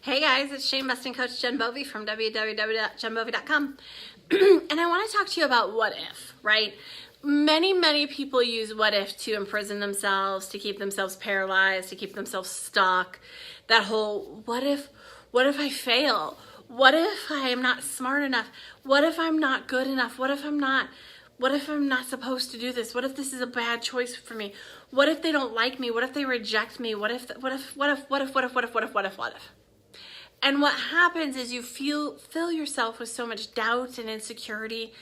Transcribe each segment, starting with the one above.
Hey guys, it's Shane Busting Coach Jen Bovey from www.jenbovey.com. And I want to talk to you about what if, right? Many people use what if to imprison themselves, to keep themselves paralyzed, to keep themselves stuck. That whole what if I fail? What if I am not smart enough? What if I'm not good enough? What if I'm not supposed to do this? What if this is a bad choice for me? What if they don't like me? What if they reject me? What if? And what happens is you fill yourself with so much doubt and insecurity,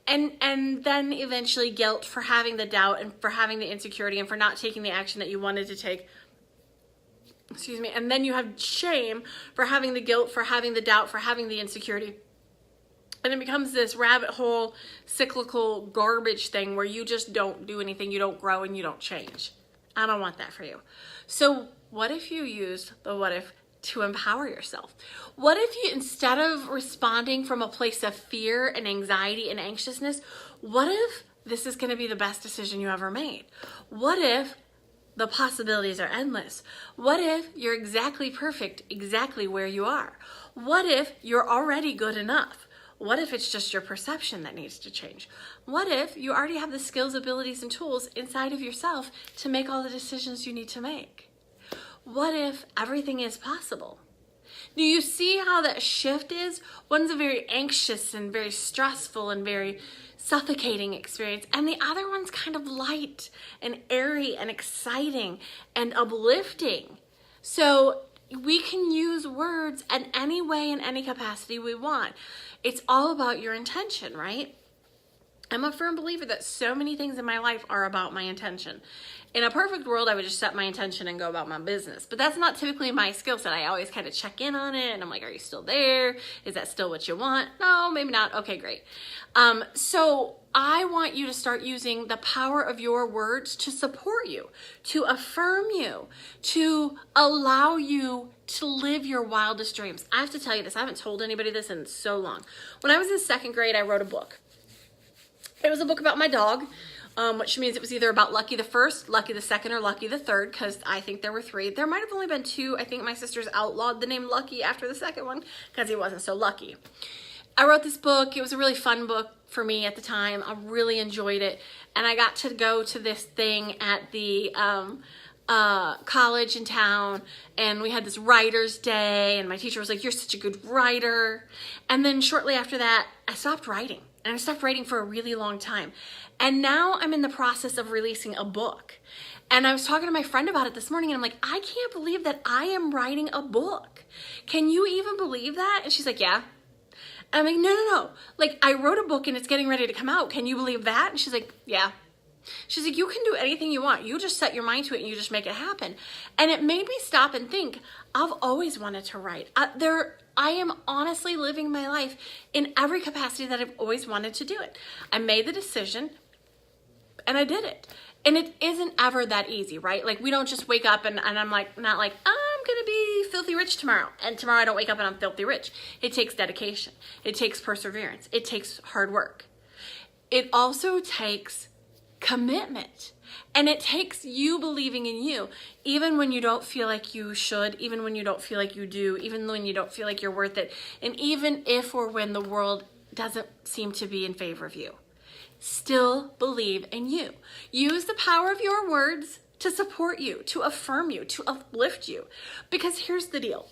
and then eventually guilt for having the doubt and for having the insecurity and for not taking the action that you wanted to take. Excuse me. And then you have shame for having the guilt, for having the doubt, for having the insecurity. And it becomes this rabbit hole, cyclical garbage thing where you just don't do anything, you don't grow, and you don't change. I don't want that for you. So what if you used the what if to empower yourself? What if you, instead of responding from a place of fear and anxiety and anxiousness, what if this is going to be the best decision you ever made? What if the possibilities are endless? What if you're exactly perfect, exactly where you are? What if you're already good enough? What if it's just your perception that needs to change? What if you already have the skills, abilities, and tools inside of yourself to make all the decisions you need to make? What if everything is possible? Do you see how that shift is? One's a very anxious and very stressful and very suffocating experience, and the other one's kind of light and airy and exciting and uplifting. So we can use words in any way, in any capacity we want. It's all about your intention, right? I'm a firm believer that so many things in my life are about my intention. In a perfect world, I would just set my intention and go about my business. But that's not typically my skill set. I always kind of check in on it, and I'm like, are you still there? Is that still what you want? No, maybe not. Okay, great. So I want you to start using the power of your words to support you, to affirm you, to allow you to live your wildest dreams. I have to tell you this. I haven't told anybody this in so long. When I was in second grade, I wrote a book. It was a book about my dog, which means it was either about Lucky the first, Lucky the second, or Lucky the third, because I think there were three. There might have only been two. I think my sisters outlawed the name Lucky after the second one because he wasn't so lucky. I wrote this book. It was a really fun book for me at the time. I really enjoyed it. And I got to go to this thing at the college in town, and we had this writer's day, and my teacher was like, you're such a good writer. And then shortly after that, I stopped writing. And I stopped writing for a really long time. And now I'm in the process of releasing a book. And I was talking to my friend about it this morning, and I'm like, I can't believe that I am writing a book. Can you even believe that? And she's like, yeah. And I'm like, no. Like, I wrote a book and it's getting ready to come out. Can you believe that? And she's like, yeah. She's like, you can do anything you want. You just set your mind to it and you just make it happen. And it made me stop and think, I've always wanted to write. I am honestly living my life in every capacity that I've always wanted to do it. I made the decision and I did it. And it isn't ever that easy, right? Like, we don't just wake up and I'm like, not like, I'm going to be filthy rich tomorrow. And tomorrow I don't wake up and I'm filthy rich. It takes dedication. It takes perseverance. It takes hard work. It also takes commitment. And it takes you believing in you, even when you don't feel like you should, even when you don't feel like you do, even when you don't feel like you're worth it, and even if or when the world doesn't seem to be in favor of you. Still believe in you. Use the power of your words to support you, to affirm you, to uplift you. Because here's the deal.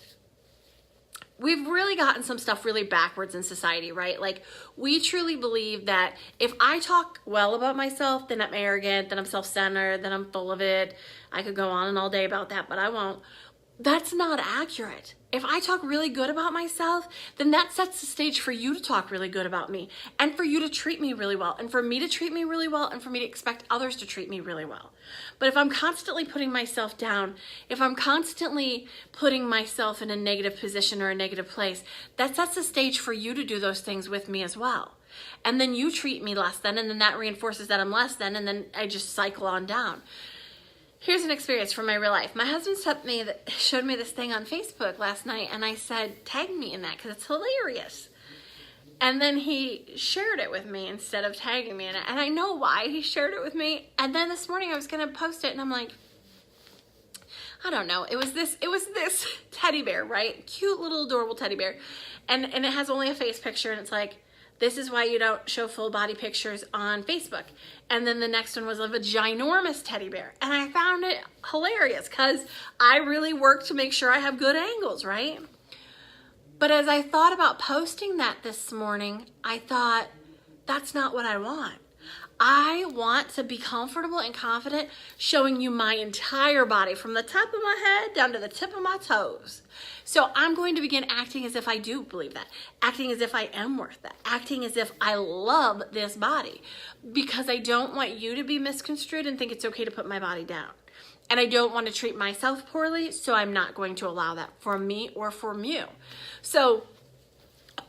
We've really gotten some stuff really backwards in society, right? Like, we truly believe that if I talk well about myself, then I'm arrogant, then I'm self-centered, then I'm full of it. I could go on and all day about that, but I won't. That's not accurate. If I talk really good about myself, then that sets the stage for you to talk really good about me, and for you to treat me really well, and for me to treat me really well, and for me to expect others to treat me really well. But if I'm constantly putting myself down, if I'm constantly putting myself in a negative position or a negative place, that sets the stage for you to do those things with me as well. And then you treat me less than, and then that reinforces that I'm less than, and then I just cycle on down. Here's an experience from my real life. My husband showed me this thing on Facebook last night, and I said, tag me in that because it's hilarious. And then he shared it with me instead of tagging me in it. And I know why he shared it with me. And then this morning I was going to post it, and I'm like, I don't know. It was this teddy bear, right? Cute little adorable teddy bear. And it has only a face picture, and it's like, this is why you don't show full body pictures on Facebook. And then the next one was of a ginormous teddy bear. And I found it hilarious because I really work to make sure I have good angles, right? But as I thought about posting that this morning, I thought, that's not what I want. I want to be comfortable and confident showing you my entire body from the top of my head down to the tip of my toes. So I'm going to begin acting as if I do believe that, acting as if I am worth that, acting as if I love this body, because I don't want you to be misconstrued and think it's okay to put my body down. And I don't want to treat myself poorly, so I'm not going to allow that from me or from you. So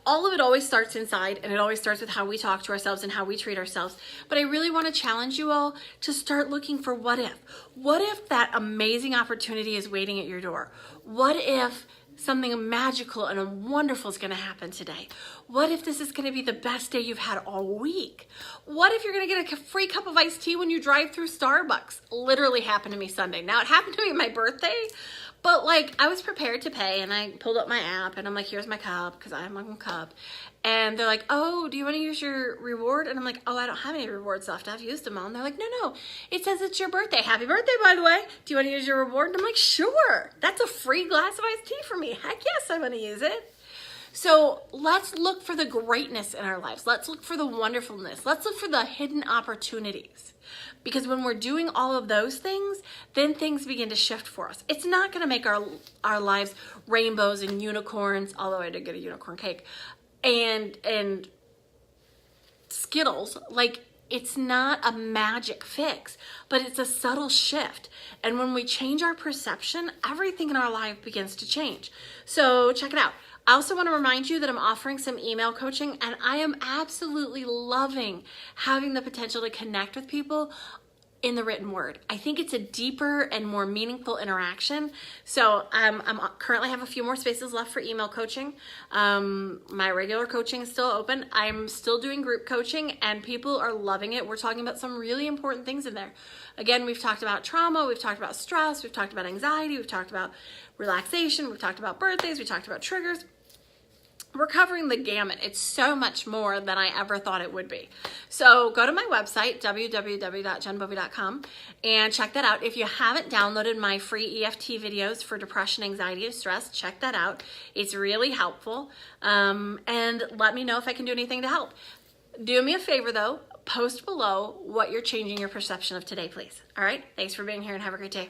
all of it always starts inside, and it always starts with how we talk to ourselves and how we treat ourselves. But I really want to challenge you all to start looking for what if. What if that amazing opportunity is waiting at your door? What if something magical and wonderful is going to happen today? What if this is going to be the best day you've had all week? What if you're going to get a free cup of iced tea when you drive through Starbucks? Literally happened to me Sunday. Now, it happened to me on my birthday, but like, I was prepared to pay, and I pulled up my app and I'm like, here's my cup, because I'm on a cup. And they're like, oh, do you want to use your reward? And I'm like, oh, I don't have any rewards left. I've used them all. And they're like, no, it says it's your birthday. Happy birthday, by the way. Do you want to use your reward? And I'm like, sure. That's a free glass of iced tea for me. Heck yes, I want to use it. So let's look for the greatness in our lives. Let's look for the wonderfulness. Let's look for the hidden opportunities. Because when we're doing all of those things, then things begin to shift for us. It's not going to make our lives rainbows and unicorns, although I did get a unicorn cake, and Skittles. Like, it's not a magic fix, but it's a subtle shift. And when we change our perception, everything in our life begins to change. So check it out. I also want to remind you that I'm offering some email coaching, and I am absolutely loving having the potential to connect with people in the written word. I think it's a deeper and more meaningful interaction. So I'm currently have a few more spaces left for email coaching. My regular coaching is still open. I'm still doing group coaching, and people are loving it. We're talking about some really important things in there. Again, we've talked about trauma, we've talked about stress, we've talked about anxiety, we've talked about relaxation, we've talked about birthdays, we talked about triggers. We're covering the gamut. It's so much more than I ever thought it would be. So go to my website, www.jenbovie.com, and check that out. If you haven't downloaded my free EFT videos for depression, anxiety, and stress, check that out. It's really helpful. And let me know if I can do anything to help. Do me a favor, though. Post below what you're changing your perception of today, please. All right? Thanks for being here, and have a great day.